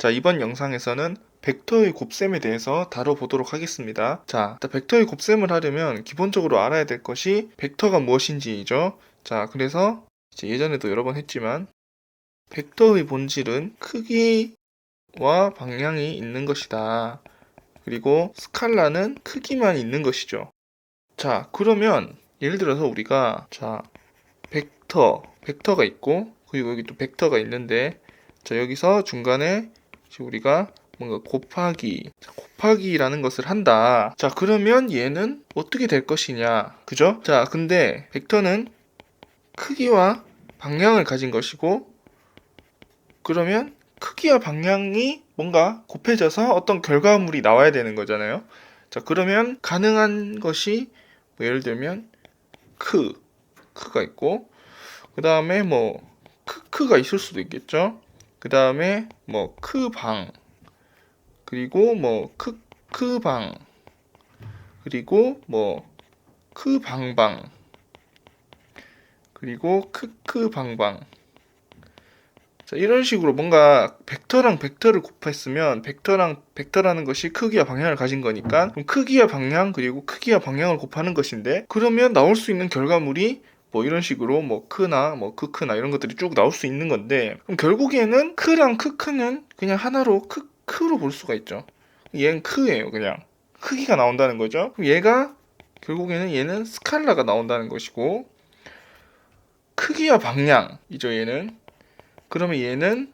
자, 이번 영상에서는 벡터의 곱셈에 대해서 다뤄보도록 하겠습니다. 자, 벡터의 곱셈을 하려면 기본적으로 알아야 될 것이 벡터가 무엇인지이죠. 자, 그래서 이제 예전에도 여러 번 했지만 벡터의 본질은 크기와 방향이 있는 것이다. 그리고 스칼라는 크기만 있는 것이죠. 자, 그러면 예를 들어서 우리가 벡터가 있고 그리고 여기 또 벡터가 있는데 자, 여기서 중간에 우리가 뭔가 곱하기라는 것을 한다. 자, 그러면 얘는 어떻게 될 것이냐? 그죠? 자, 근데 벡터는 크기와 방향을 가진 것이고 그러면 크기와 방향이 뭔가 곱해져서 어떤 결과물이 나와야 되는 거잖아요. 자, 그러면 가능한 것이 뭐 예를 들면 크가 있고 그 다음에 뭐 크가 있을 수도 있겠죠. 그 다음에 뭐 크방 그리고 뭐 크방 그리고 뭐 크방방 그리고 크방방. 자, 이런 식으로 뭔가 벡터랑 벡터를 곱했으면 벡터랑 벡터라는 것이 크기와 방향을 가진 거니까 그럼 크기와 방향 그리고 크기와 방향을 곱하는 것인데 그러면 나올 수 있는 결과물이 뭐 이런 식으로 뭐 크나 뭐 크나 이런 것들이 쭉 나올 수 있는 건데 그럼 결국에는 크랑 크는 그냥 하나로 크로 볼 수가 있죠. 얘는 크예요. 그냥 크기가 나온다는 거죠. 그럼 얘가 결국에는 얘는 스칼라가 나온다는 것이고 크기와 방향이죠. 얘는 그러면 얘는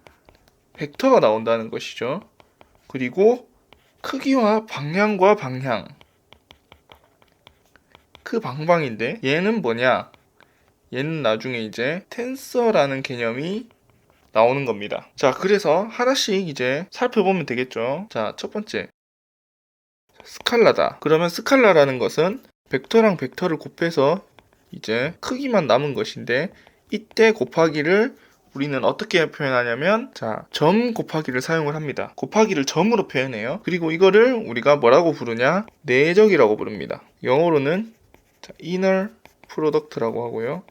벡터가 나온다는 것이죠. 그리고 크기와 방향과 방향 방방인데 얘는 뭐냐? 얘는 나중에 이제 텐서라는 개념이 나오는 겁니다. 자, 그래서 하나씩 이제 살펴보면 되겠죠. 자, 첫 번째 스칼라다. 그러면 스칼라라는 것은 벡터랑 벡터를 곱해서 이제 크기만 남은 것인데 이때 곱하기를 우리는 어떻게 표현하냐면 점 곱하기를 사용을 합니다. 곱하기를 점으로 표현해요. 그리고 이거를 우리가 뭐라고 부르냐? 내적이라고 부릅니다. 영어로는 inner product라고 하고요.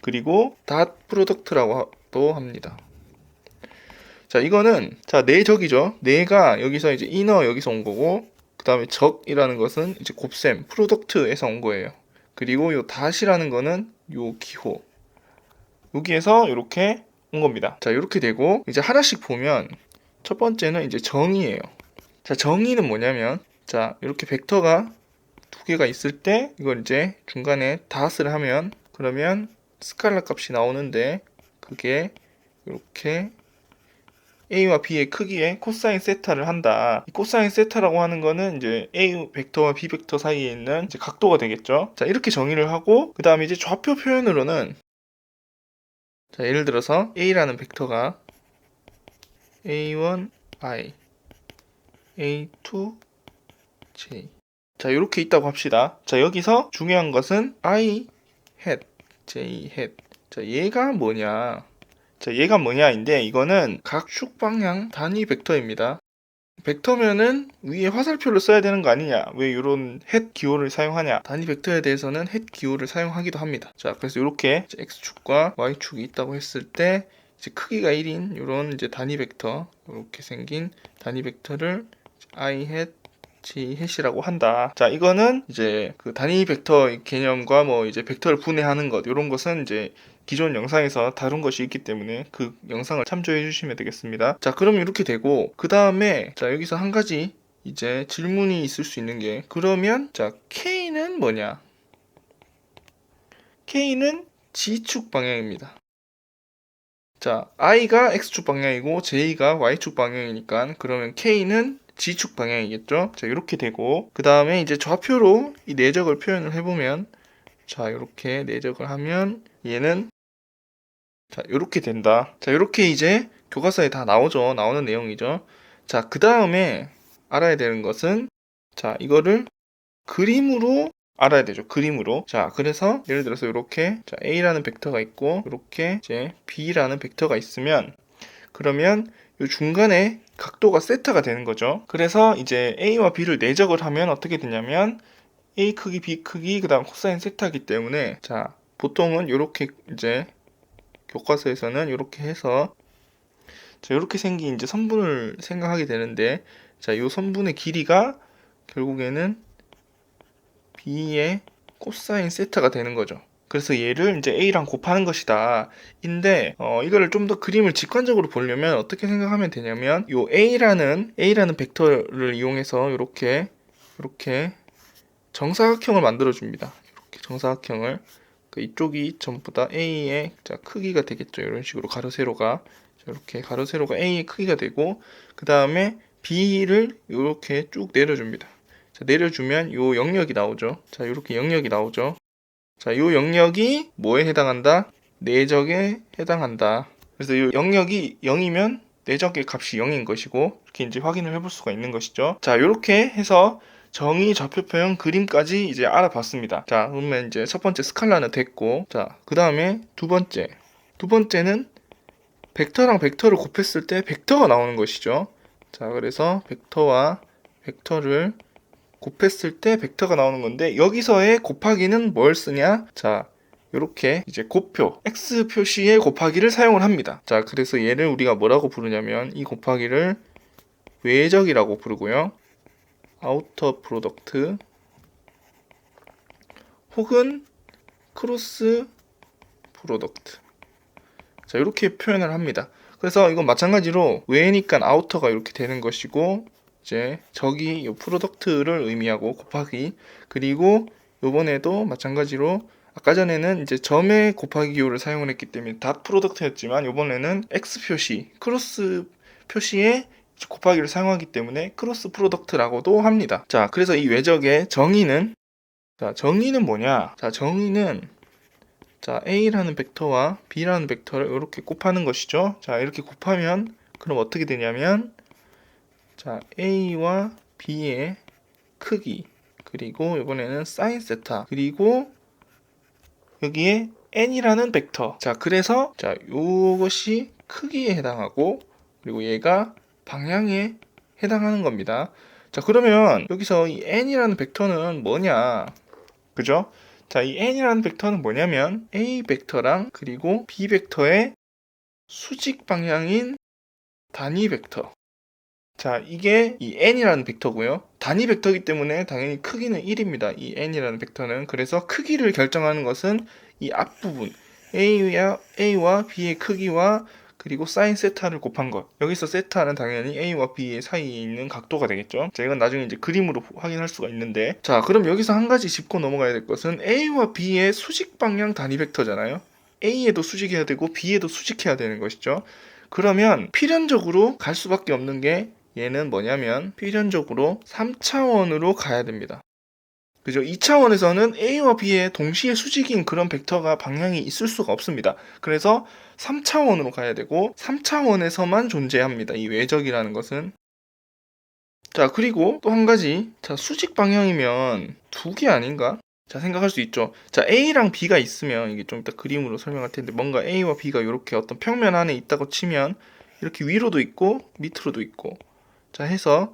그리고 dot product라고도 합니다. 자, 이거는 내적이죠. 내가 여기서 이제 inner 여기서 온 거고 그 다음에 적이라는 것은 이제 곱셈 product에서 온 거예요. 그리고 요 dot이라는 거는 요 기호 여기에서 이렇게 온 겁니다. 자, 이렇게 되고 이제 하나씩 보면 첫 번째는 이제 정의예요. 자, 정의는 뭐냐면 이렇게 벡터가 두 개가 있을 때 이걸 이제 중간에 닷을 하면 그러면 스칼라 값이 나오는데 그게 이렇게 A와 B의 크기에 코사인 세타를 한다. 이 코사인 세타라고 하는 거는 이제 A 벡터와 B 벡터 사이에 있는 이제 각도가 되겠죠. 자, 이렇게 정의를 하고 그 다음에 이제 좌표 표현으로는 예를 들어서 A라는 벡터가 A1i, A2j. 자, 이렇게 있다고 합시다. 자, 여기서 중요한 것은 I hat, J hat. 자, 얘가 뭐냐인데 이거는 각축 방향 단위 벡터입니다. 벡터면은 위에 화살표를 써야 되는 거 아니냐? 왜 이런 햇 기호를 사용하냐? 단위 벡터에 대해서는 햇 기호를 사용하기도 합니다. 자, 그래서 이렇게 x축과 y축이 있다고 했을 때 이제 크기가 1인 이런 이제 단위 벡터 이렇게 생긴 단위 벡터를 I hat G hat이라고 한다. 자, 이거는 이제 그 단위 벡터 개념과 뭐 이제 벡터를 분해하는 것 이런 것은 이제 기존 영상에서 다룬 것이 있기 때문에 그 영상을 참조해 주시면 되겠습니다. 자, 그럼 이렇게 되고 그 다음에 여기서 한 가지 이제 질문이 있을 수 있는 게 그러면 K는 뭐냐? K는 G축 방향입니다. 자, I가 X축 방향이고 J가 Y축 방향이니까 그러면 K는 G축 방향이겠죠? 자, 이렇게 되고 그 다음에 이제 좌표로 이 내적을 표현을 해보면 이렇게 내적을 하면 얘는 이렇게 된다. 자, 이렇게 이제 교과서에 다 나오죠. 나오는 내용이죠. 자, 그 다음에 알아야 되는 것은 이거를 그림으로 알아야 되죠. 그림으로. 자, 그래서 예를 들어서 이렇게 A라는 벡터가 있고 이렇게 이제 B라는 벡터가 있으면 그러면 이 중간에 각도가 세타가 되는 거죠. 그래서 이제 A와 B를 내적을 하면 어떻게 되냐면 A 크기, B 크기, 그 다음 코사인 세타이기 때문에 보통은 이렇게 이제 교과서에서는 이렇게 해서 자, 이렇게 생긴 이제 선분을 생각하게 되는데, 자, 이 선분의 길이가 결국에는 b의 코사인 세타가 되는 거죠. 그래서 얘를 이제 a랑 곱하는 것이다. 인데 이거를 좀 더 그림을 직관적으로 보려면 어떻게 생각하면 되냐면 요 a라는 벡터를 이용해서 이렇게 정사각형을 만들어 줍니다. 이렇게 정사각형을 이쪽이 전부 다 a의 크기가 되겠죠. 이런 식으로 가로 세로가 이렇게 가로 세로가 a의 크기가 되고 그 다음에 b를 이렇게 쭉 내려줍니다. 자, 내려주면 요 영역이 나오죠. 자, 이렇게 영역이 나오죠. 자, 요 영역이 뭐에 해당한다? 내적에 해당한다. 그래서 이 영역이 0이면 내적의 값이 0인 것이고 이렇게 이제 확인을 해볼 수가 있는 것이죠. 자, 이렇게 해서 정의 좌표표현 그림까지 이제 알아봤습니다. 자, 그러면 이제 첫 번째 스칼라는 됐고, 자, 그 다음에 두 번째는 벡터랑 벡터를 곱했을 때 벡터가 나오는 것이죠. 자, 그래서 벡터와 벡터를 곱했을 때 벡터가 나오는 건데 여기서의 곱하기는 뭘 쓰냐? 자, 이렇게 이제 곱표 x 표시의 곱하기를 사용을 합니다. 자, 그래서 얘를 우리가 뭐라고 부르냐면 이 곱하기를 외적이라고 부르고요. 아우터 프로덕트 혹은 크로스 프로덕트. 자, 이렇게 표현을 합니다. 그래서 이건 마찬가지로 외니까 아우터가 이렇게 되는 것이고 이제 적이 이 프로덕트를 의미하고 곱하기, 그리고 요번에도 마찬가지로 아까 전에는 이제 점의 곱하기 기호를 사용을 했기 때문에 닷 프로덕트였지만 요번에는 x 표시, 크로스 표시에 곱하기를 사용하기 때문에 크로스 프로덕트라고도 합니다. 자, 그래서 이 외적의 정의는 뭐냐? 자, 정의는 a라는 벡터와 b라는 벡터를 이렇게 곱하는 것이죠. 자, 이렇게 곱하면 그럼 어떻게 되냐면 자, a와 b의 크기, 그리고 이번에는 사인 세타, 그리고 여기에 n이라는 벡터. 자, 그래서 자, 요것이 크기에 해당하고 그리고 얘가 방향에 해당하는 겁니다. 자, 그러면 여기서 이 n이라는 벡터는 뭐냐? 그죠? 자, 이 n이라는 벡터는 뭐냐면 a 벡터랑 그리고 b 벡터의 수직 방향인 단위 벡터. 자, 이게 이 n이라는 벡터고요. 단위 벡터이기 때문에 당연히 크기는 1입니다. 이 n이라는 벡터는. 그래서 크기를 결정하는 것은 이 앞부분 a와 b의 크기와 그리고 사인 세타를 곱한 것. 여기서 세타는 당연히 a와 b의 사이에 있는 각도가 되겠죠. 자, 이건 나중에 이제 그림으로 확인할 수가 있는데, 자, 그럼 여기서 한 가지 짚고 넘어가야 될 것은 a와 b의 수직 방향 단위 벡터잖아요. a에도 수직해야 되고 b에도 수직해야 되는 것이죠. 그러면 필연적으로 갈 수밖에 없는 게 얘는 뭐냐면 필연적으로 3차원으로 가야 됩니다. 그죠? 2차원에서는 A와 B의 동시에 수직인 그런 벡터가 방향이 있을 수가 없습니다. 그래서 3차원으로 가야 되고 3차원에서만 존재합니다. 이 외적이라는 것은. 자, 그리고 또 한 가지. 자, 수직 방향이면 두 개 아닌가? 자, 생각할 수 있죠. 자, A랑 B가 있으면 이게 좀 이따 그림으로 설명할 텐데 뭔가 A와 B가 이렇게 어떤 평면 안에 있다고 치면 이렇게 위로도 있고 밑으로도 있고 자, 해서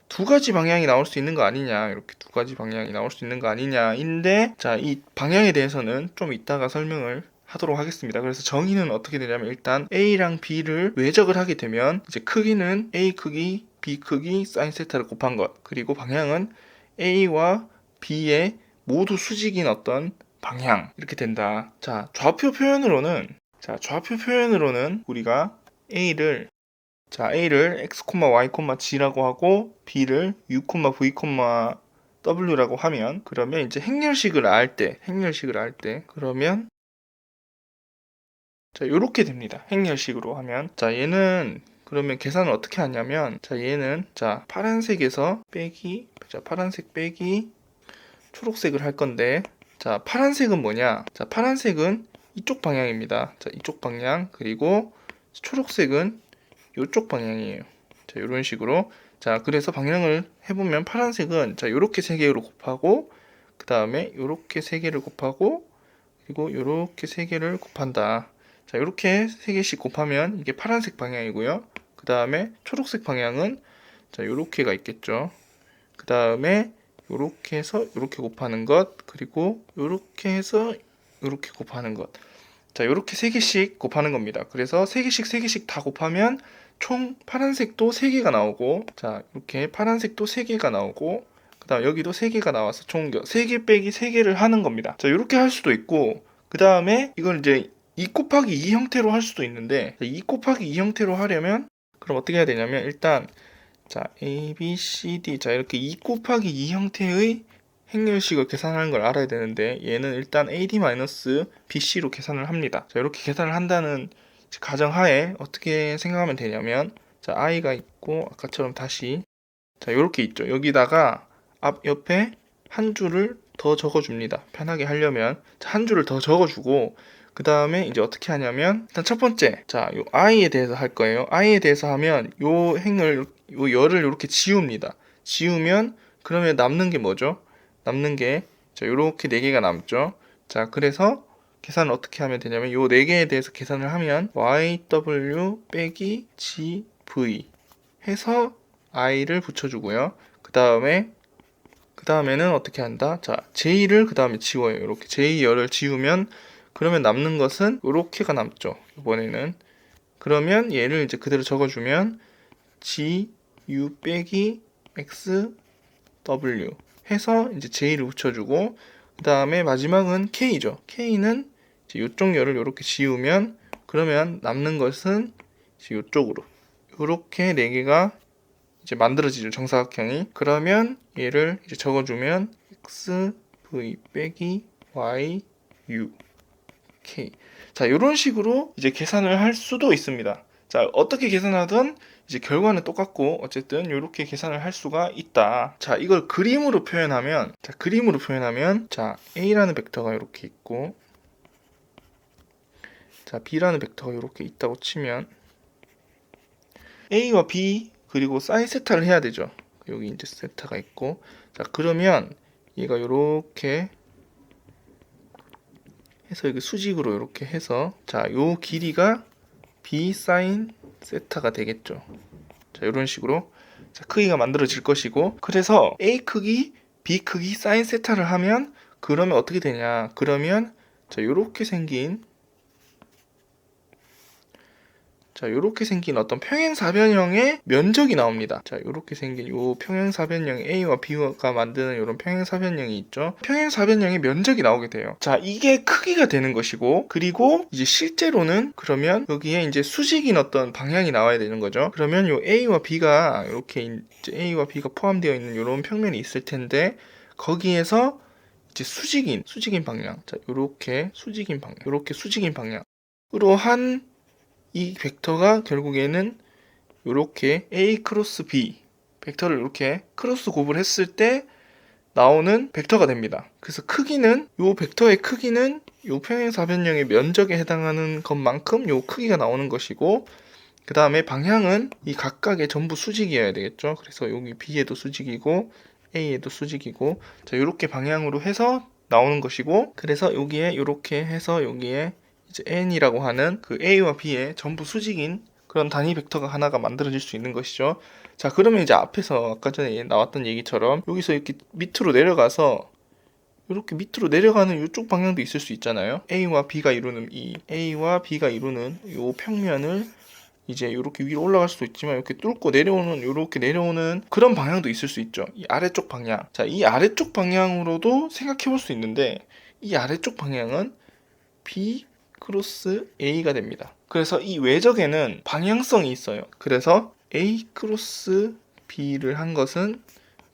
두 가지 방향이 나올 수 있는 거 아니냐, 이렇게 두 가지 방향이 나올 수 있는 거 아니냐인데, 자, 이 방향에 대해서는 좀 이따가 설명을 하도록 하겠습니다. 그래서 정의는 어떻게 되냐면 일단 A랑 B를 외적을 하게 되면 이제 크기는 A 크기, B 크기, 사인 세타를 곱한 것, 그리고 방향은 A와 B의 모두 수직인 어떤 방향 이렇게 된다. 자, 좌표 표현으로는 우리가 A를 x, y, g라고 하고 b를 u, v, w라고 하면 그러면 이제 행렬식을 알 때 그러면 자, 요렇게 됩니다. 행렬식으로 하면 자, 얘는 그러면 계산을 어떻게 하냐면 자, 얘는 자, 파란색에서 빼기 파란색 빼기 초록색을 할 건데 자, 파란색은 뭐냐? 자, 파란색은 이쪽 방향입니다. 자, 이쪽 방향. 그리고 초록색은 이쪽 방향이에요. 자, 이런 식으로. 자, 그래서 방향을 해보면 파란색은 자, 요렇게 세 개로 곱하고 그 다음에 요렇게 세 개를 곱하고 그리고 요렇게 세 개를 곱한다. 자, 요렇게 세 개씩 곱하면 이게 파란색 방향이고요. 그 다음에 초록색 방향은 자, 요렇게가 있겠죠. 그 다음에 요렇게 해서 요렇게 곱하는 것, 그리고 요렇게 해서 요렇게 곱하는 것. 자, 요렇게 세 개씩 곱하는 겁니다. 그래서 세 개씩 다 곱하면 총 파란색도 3개가 나오고, 자 이렇게 파란색도 3개가 나오고, 그 다음 여기도 3개가 나와서 총 3개 빼기 3개를 하는 겁니다. 자 이렇게 할 수도 있고, 그 다음에 이걸 이제 2 곱하기 2 형태로 할 수도 있는데, 2 곱하기 2 형태로 하려면 그럼 어떻게 해야 되냐면, 일단 자 A, B, C, D, 자 이렇게 2 곱하기 2 형태의 행렬식을 계산하는 걸 알아야 되는데, 얘는 일단 AD-BC로 계산을 합니다. 자 이렇게 계산을 한다는 가정하에 어떻게 생각하면 되냐면, 자 I가 있고, 아까처럼 다시 자 이렇게 있죠. 여기다가 앞 옆에 한 줄을 더 적어줍니다. 편하게 하려면 한 줄을 더 적어주고, 그 다음에 이제 어떻게 하냐면, 일단 첫 번째, 자, 요 i에 대해서 할 거예요. i에 대해서 하면 요 행을, 요 열을 이렇게 지웁니다. 지우면 그러면 남는 게 뭐죠? 남는 게, 자, 요렇게 4개가 남죠. 자, 그래서 계산을 어떻게 하면 되냐면, 요 4개에 대해서 계산을 하면 yw 빼기 gv 해서 i를 붙여주고요. 그 다음에는 어떻게 한다? 자, j를 그 다음에 지워요. 이렇게 j 열을 지우면 그러면 남는 것은 이렇게가 남죠. 이번에는 그러면 얘를 이제 그대로 적어주면 g u 빼기 x w 해서 이제 j를 붙여주고, 그 다음에 마지막은 k죠. k는 이제 이쪽 열을 이렇게 지우면 그러면 남는 것은 이제 이쪽으로 이렇게 4개가 이제 만들어지죠, 정사각형이. 그러면 얘를 이제 적어주면 x, v 빼기 y, u, k. 자, 이런 식으로 이제 계산을 할 수도 있습니다. 자, 어떻게 계산하든 이제 결과는 똑같고, 어쨌든 이렇게 계산을 할 수가 있다. 자, 이걸 그림으로 표현하면, 자, a라는 벡터가 이렇게 있고, 자, b라는 벡터가 이렇게 있다고 치면, a와 b 그리고 사인 세타를 해야 되죠. 여기 이제 세타가 있고, 자 그러면 얘가 요렇게 해서 여기 수직으로 이렇게 해서, 자 요 길이가 b 사인 세타가 되겠죠. 자 이런 식으로 자 크기가 만들어질 것이고, 그래서 a 크기, b 크기, 사인 세타를 하면 그러면 어떻게 되냐? 그러면 자 요렇게 생긴, 자, 요렇게 생긴 어떤 평행사변형의 면적이 나옵니다. 자, 요렇게 생긴 요 평행사변형 A와 B가 만드는 요런 평행사변형이 있죠. 평행사변형의 면적이 나오게 돼요. 자, 이게 크기가 되는 것이고, 그리고 이제 실제로는 그러면 여기에 이제 수직인 어떤 방향이 나와야 되는 거죠. 그러면 요 A와 B가 이렇게 이제 A와 B가 포함되어 있는 요런 평면이 있을 텐데, 거기에서 이제 수직인 방향. 자, 요렇게 수직인 방향으로 한 이 벡터가 결국에는 이렇게 A 크로스 B 벡터를 이렇게 크로스 곱을 했을 때 나오는 벡터가 됩니다. 그래서 크기는, 이 벡터의 크기는 이 평행사변형의 면적에 해당하는 것만큼 이 크기가 나오는 것이고, 그 다음에 방향은 이 각각의 전부 수직이어야 되겠죠. 그래서 여기 B에도 수직이고 A에도 수직이고, 자 이렇게 방향으로 해서 나오는 것이고, 그래서 여기에 이렇게 해서 여기에 이제 n이라고 하는 그 a와 b의 전부 수직인 그런 단위 벡터가 하나가 만들어질 수 있는 것이죠. 자, 그러면 이제 앞에서 아까 전에 나왔던 얘기처럼 여기서 이렇게 밑으로 내려가서 이렇게 밑으로 내려가는 이쪽 방향도 있을 수 있잖아요. A와 B가 이루는 이 평면을 이제 이렇게 위로 올라갈 수도 있지만, 이렇게 뚫고 내려오는, 이렇게 내려오는 그런 방향도 있을 수 있죠. 이 아래쪽 방향. 자, 이 아래쪽 방향으로도 생각해 볼 수 있는데, 이 아래쪽 방향은 B 크로스 A가 됩니다. 그래서 이 외적에는 방향성이 있어요. 그래서 A 크로스 B를 한 것은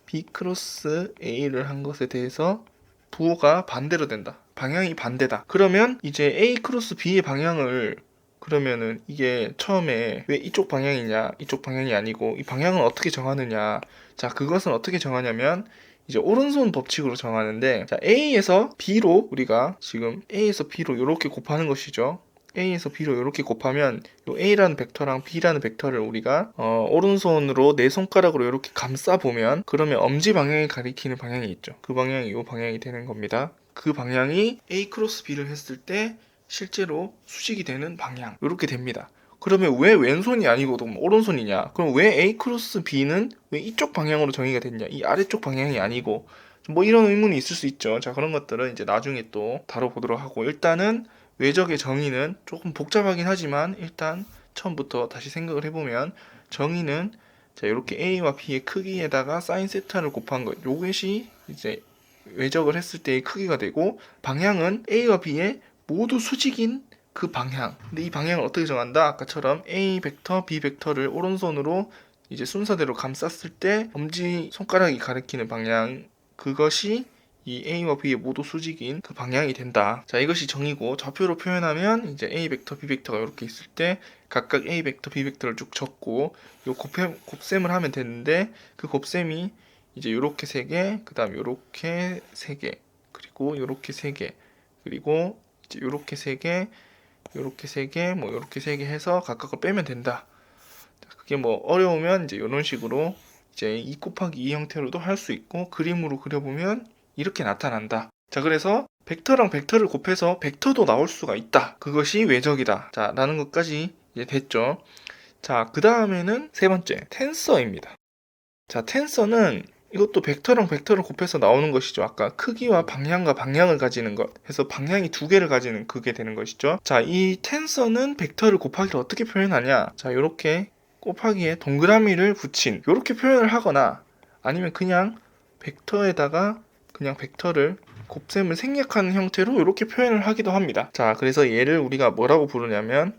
B 크로스 A를 한 것에 대해서 부호가 반대로 된다. 방향이 반대다. 그러면 이제 A 크로스 B의 방향을, 그러면은 이게 처음에 왜 이쪽 방향이냐, 이쪽 방향이 아니고 이 방향은 어떻게 정하느냐. 자, 그것은 어떻게 정하냐면 이제 오른손 법칙으로 정하는데, 자 A에서 B로 우리가 지금 A에서 B로 이렇게 곱하는 것이죠. A에서 B로 이렇게 곱하면 요 A라는 벡터랑 B라는 벡터를 우리가 오른손으로 네 손가락으로 이렇게 감싸 보면, 그러면 엄지 방향이 가리키는 방향이 있죠. 그 방향이 이 방향이 되는 겁니다. 그 방향이 A 크로스 B를 했을 때 실제로 수직이 되는 방향, 이렇게 됩니다. 그러면 왜 왼손이 아니고 오른손이냐? 그럼 왜 A 크로스 B는 왜 이쪽 방향으로 정의가 됐냐? 이 아래쪽 방향이 아니고, 뭐 이런 의문이 있을 수 있죠. 자, 그런 것들은 이제 나중에 또 다뤄보도록 하고, 일단은 외적의 정의는 조금 복잡하긴 하지만 일단 처음부터 다시 생각을 해보면 정의는 자 이렇게 a와 b의 크기에다가 사인 세타를 곱한 것, 요것이 이제 외적을 했을 때의 크기가 되고, 방향은 a와 b의 모두 수직인 그 방향. 근데 이 방향을 어떻게 정한다? 아까처럼 a 벡터, b 벡터를 오른손으로 이제 순서대로 감쌌을 때 엄지 손가락이 가리키는 방향, 그것이 이 a와 b의 모두 수직인 그 방향이 된다. 자, 이것이 정의고, 좌표로 표현하면 이제 a 벡터, b 벡터가 이렇게 있을 때 각각 a 벡터, b 벡터를 쭉 적고 요 곱셈을 하면 되는데, 그 곱셈이 이제 요렇게 3개, 그 다음 요렇게 3개, 그리고 요렇게 3개, 그리고 이제 요렇게 3개, 요렇게 3개, 뭐 요렇게 3개 해서 각각을 빼면 된다. 그게 뭐 어려우면 이제 이런 식으로 이제 2 곱하기 2 형태로도 할 수 있고, 그림으로 그려보면 이렇게 나타난다. 자, 그래서 벡터랑 벡터를 곱해서 벡터도 나올 수가 있다. 그것이 외적이다. 자, 라는 것까지 이제 됐죠. 자, 그 다음에는 세 번째, 텐서입니다. 자, 텐서는 이것도 벡터랑 벡터를 곱해서 나오는 것이죠. 아까 크기와 방향과 방향을 가지는 것 해서 방향이 2개를 가지는 그게 되는 것이죠. 자, 이 텐서는 벡터를 곱하기를 어떻게 표현하냐? 자, 이렇게 곱하기에 동그라미를 붙인 이렇게 표현을 하거나, 아니면 그냥 벡터에다가 그냥 벡터를 곱셈을 생략하는 형태로 이렇게 표현을 하기도 합니다. 자, 그래서 얘를 우리가 뭐라고 부르냐면,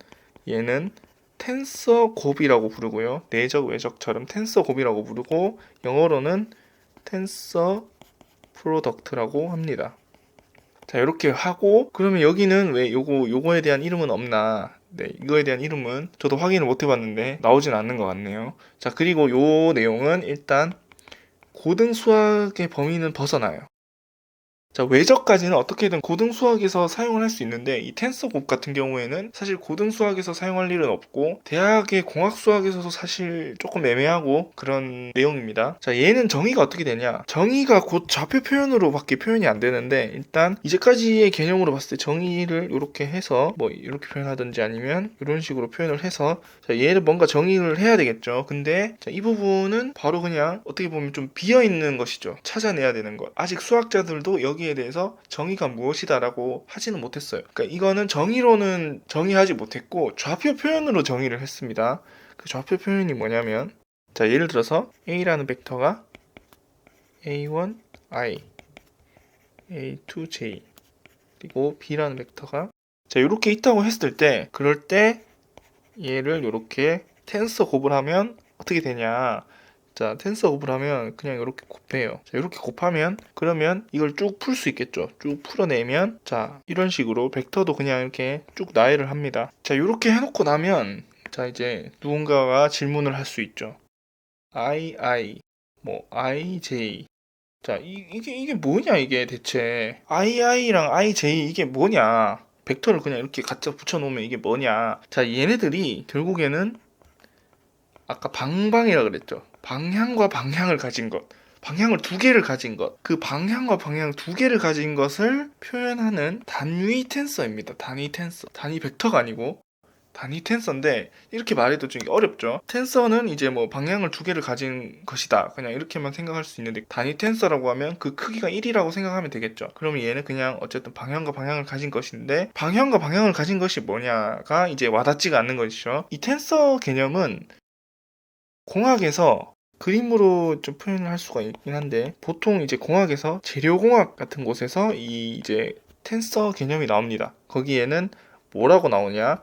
얘는 텐서 곱이라고 부르고요. 내적 외적처럼 텐서 곱이라고 부르고, 영어로는 텐서 프로덕트라고 합니다. 자, 이렇게 하고, 그러면 여기는 왜 요거에 대한 이름은 없나? 네, 이거에 대한 이름은 저도 확인을 못 해봤는데 나오진 않는 것 같네요. 자, 그리고 요 내용은 일단 고등 수학의 범위는 벗어나요. 자, 외적까지는 어떻게든 고등 수학에서 사용을 할 수 있는데, 이 텐서곱 같은 경우에는 사실 고등 수학에서 사용할 일은 없고 대학의 공학 수학에서도 사실 조금 애매하고 그런 내용입니다. 자, 얘는 정의가 어떻게 되냐? 정의가 곧 좌표 표현으로밖에 표현이 안 되는데, 일단 이제까지의 개념으로 봤을 때 정의를 이렇게 해서 뭐 이렇게 표현하든지 아니면 이런 식으로 표현을 해서, 자, 얘는 뭔가 정의를 해야 되겠죠. 근데 자, 이 부분은 바로 그냥 어떻게 보면 좀 비어 있는 것이죠. 찾아내야 되는 것. 아직 수학자들도 여기에 대해서 정의가 무엇이다라고 하지는 못했어요. 그러니까 이거는 정의로는 정의하지 못했고 좌표 표현으로 정의를 했습니다. 그 좌표 표현이 뭐냐면, 자, 예를 들어서 a라는 벡터가 a1i, a2j, 그리고 b라는 벡터가 자 이렇게 있다고 했을 때, 그럴 때 얘를 이렇게 텐서 곱을 하면 어떻게 되냐? 자, 텐서 곱을 하면 그냥 이렇게 곱해요. 자, 이렇게 곱하면 그러면 이걸 쭉 풀 수 있겠죠. 쭉 풀어내면 자, 이런 식으로 벡터도 그냥 이렇게 쭉 나열을 합니다. 자, 이렇게 해놓고 나면 자, 이제 누군가가 질문을 할 수 있죠. ii, 뭐 ij. 자, 이게 뭐냐 이게 대체. ii랑 ij 이게 뭐냐. 벡터를 그냥 이렇게 갖다 붙여놓으면 이게 뭐냐. 자, 얘네들이 결국에는 아까 방방이라 그랬죠. 방향과 방향을 가진 것. 방향을 2개를 가진 것. 그 방향과 방향 2개를 가진 것을 표현하는 단위 텐서입니다. 단위 텐서. 단위 벡터가 아니고 단위 텐서인데, 이렇게 말해도 좀 어렵죠. 텐서는 이제 뭐 방향을 2개를 가진 것이다, 그냥 이렇게만 생각할 수 있는데, 단위 텐서라고 하면 그 크기가 1이라고 생각하면 되겠죠. 그러면 얘는 그냥 어쨌든 방향과 방향을 가진 것인데, 방향과 방향을 가진 것이 뭐냐가 이제 와닿지가 않는 것이죠. 이 텐서 개념은 공학에서 그림으로 좀 표현을 할 수가 있긴 한데, 보통 이제 공학에서 재료공학 같은 곳에서 이 이제 텐서 개념이 나옵니다. 거기에는 뭐라고 나오냐?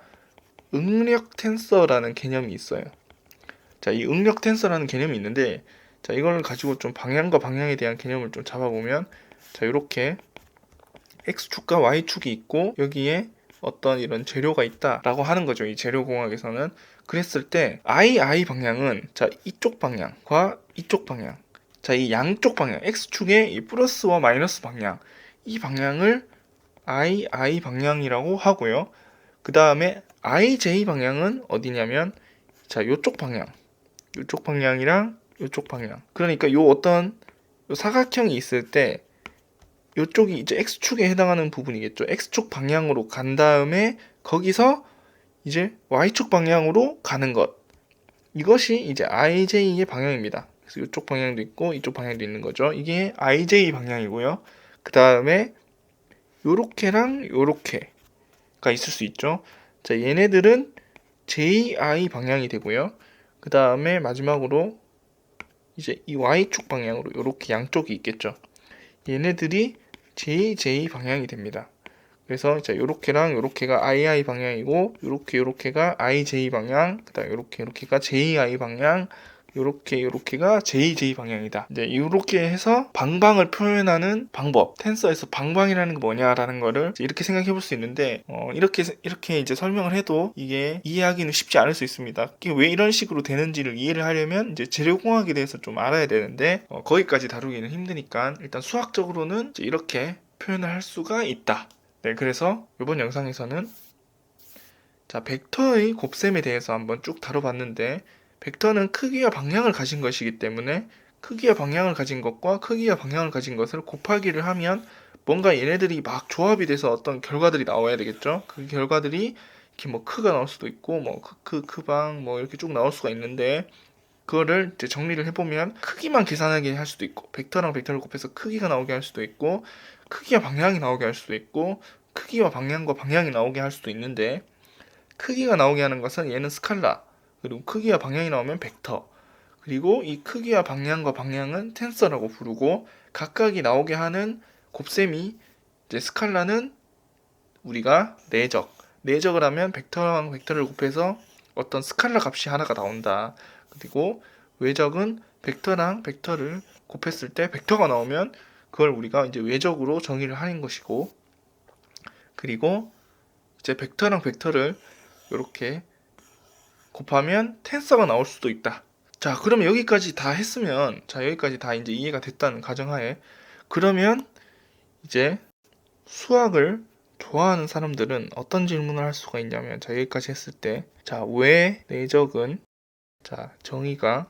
응력 텐서라는 개념이 있어요. 자, 이 응력 텐서라는 개념이 있는데, 자, 이걸 가지고 좀 방향과 방향에 대한 개념을 좀 잡아보면, 자, 이렇게 x축과 y축이 있고 여기에 어떤 이런 재료가 있다라고 하는 거죠. 이 재료공학에서는. 그랬을 때 i 방향은 자, 이쪽 방향과 이쪽 방향, 자, 이 양쪽 방향, x축의 이 플러스와 마이너스 방향, 이 방향을 i 방향이라고 하고요. 그 다음에 ij 방향은 어디냐면, 자, 요쪽 방향, 요쪽 방향이랑 요쪽 방향. 그러니까 요 어떤 요 사각형이 있을 때 요쪽이 이제 x축에 해당하는 부분이겠죠. x축 방향으로 간 다음에 거기서 이제 y축 방향으로 가는 것. 이것이 이제 ij의 방향입니다. 그래서 이쪽 방향도 있고 이쪽 방향도 있는 거죠. 이게 ij 방향이고요. 그 다음에 요렇게랑 요렇게가 있을 수 있죠. 자, 얘네들은 JI 방향이 되고요. 그 다음에 마지막으로 이제 이 Y축 방향으로 이렇게 양쪽이 있겠죠. 얘네들이 JJ 방향이 됩니다. 그래서 자, 요렇게랑 요렇게가 II 방향이고 요렇게가 IJ 방향, 그다음 요렇게가 JI 방향, 요렇게가 JJ 방향이다. 이제 요렇게 해서 방방을 표현하는 방법, 텐서에서 방방이라는 게 뭐냐라는 거를 이렇게 생각해 볼 수 있는데 이렇게 이제 설명을 해도 이게 이해하기는 쉽지 않을 수 있습니다. 이게 왜 이런 식으로 되는지를 이해를 하려면 이제 재료공학에 대해서 좀 알아야 되는데 거기까지 다루기는 힘드니까 일단 수학적으로는 이제 이렇게 표현을 할 수가 있다. 네, 그래서 이번 영상에서는 자, 벡터의 곱셈에 대해서 한번 쭉 다뤄봤는데 벡터는 크기와 방향을 가진 것이기 때문에 크기와 방향을 가진 것과 크기와 방향을 가진 것을 곱하기를 하면 뭔가 얘네들이 막 조합이 돼서 어떤 결과들이 나와야 되겠죠. 그 결과들이 이렇게 뭐 크가 나올 수도 있고 뭐 크방 뭐 이렇게 쭉 나올 수가 있는데 그거를 이제 정리를 해보면 크기만 계산하게 할 수도 있고 벡터랑 벡터를 곱해서 크기가 나오게 할 수도 있고 크기와 방향이 나오게 할 수도 있고 크기와 방향과 방향이 나오게 할 수도 있는데 크기가 나오게 하는 것은 얘는 스칼라, 그리고 크기와 방향이 나오면 벡터, 그리고 이 크기와 방향과 방향은 텐서라고 부르고 각각이 나오게 하는 곱셈이 이제 스칼라는 우리가 내적을 하면 벡터랑 벡터를 곱해서 어떤 스칼라 값이 하나가 나온다. 그리고 외적은 벡터랑 벡터를 곱했을 때 벡터가 나오면 그걸 우리가 이제 외적으로 정의를 하는 것이고, 그리고 이제 벡터랑 벡터를 이렇게 곱하면 텐서가 나올 수도 있다. 자, 그러면 여기까지 다 했으면, 자, 여기까지 다 이제 이해가 됐다는 가정하에, 그러면 이제 수학을 좋아하는 사람들은 어떤 질문을 할 수가 있냐면, 자, 여기까지 했을 때, 자, 왜 내적은, 자, 정의가,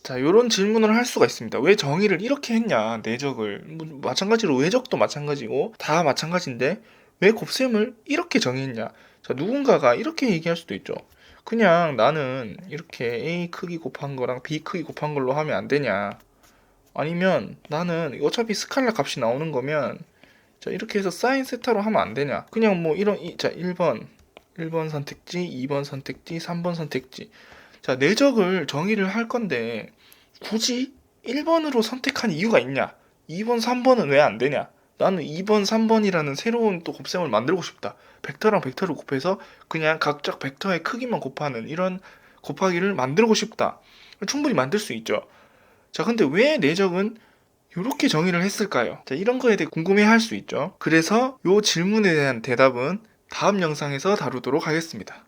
자, 요런 질문을 할 수가 있습니다. 왜 정의를 이렇게 했냐, 내적을. 뭐, 마찬가지로 외적도 마찬가지고, 다 마찬가지인데, 왜 곱셈을 이렇게 정의했냐. 자, 누군가가 이렇게 얘기할 수도 있죠. 그냥 나는 이렇게 A 크기 곱한 거랑 B 크기 곱한 걸로 하면 안 되냐. 아니면 나는 어차피 스칼라 값이 나오는 거면, 자, 이렇게 해서 사인 세타로 하면 안 되냐. 그냥 뭐 자, 1번 선택지, 2번 선택지, 3번 선택지. 자, 내적을 정의를 할 건데 굳이 1번으로 선택한 이유가 있냐? 2번, 3번은 왜 안 되냐? 나는 2번, 3번이라는 새로운 또 곱셈을 만들고 싶다. 벡터랑 벡터를 곱해서 그냥 각각 벡터의 크기만 곱하는 이런 곱하기를 만들고 싶다. 충분히 만들 수 있죠. 자, 근데 왜 내적은 이렇게 정의를 했을까요? 자, 이런 거에 대해 궁금해 할 수 있죠. 그래서 이 질문에 대한 대답은 다음 영상에서 다루도록 하겠습니다.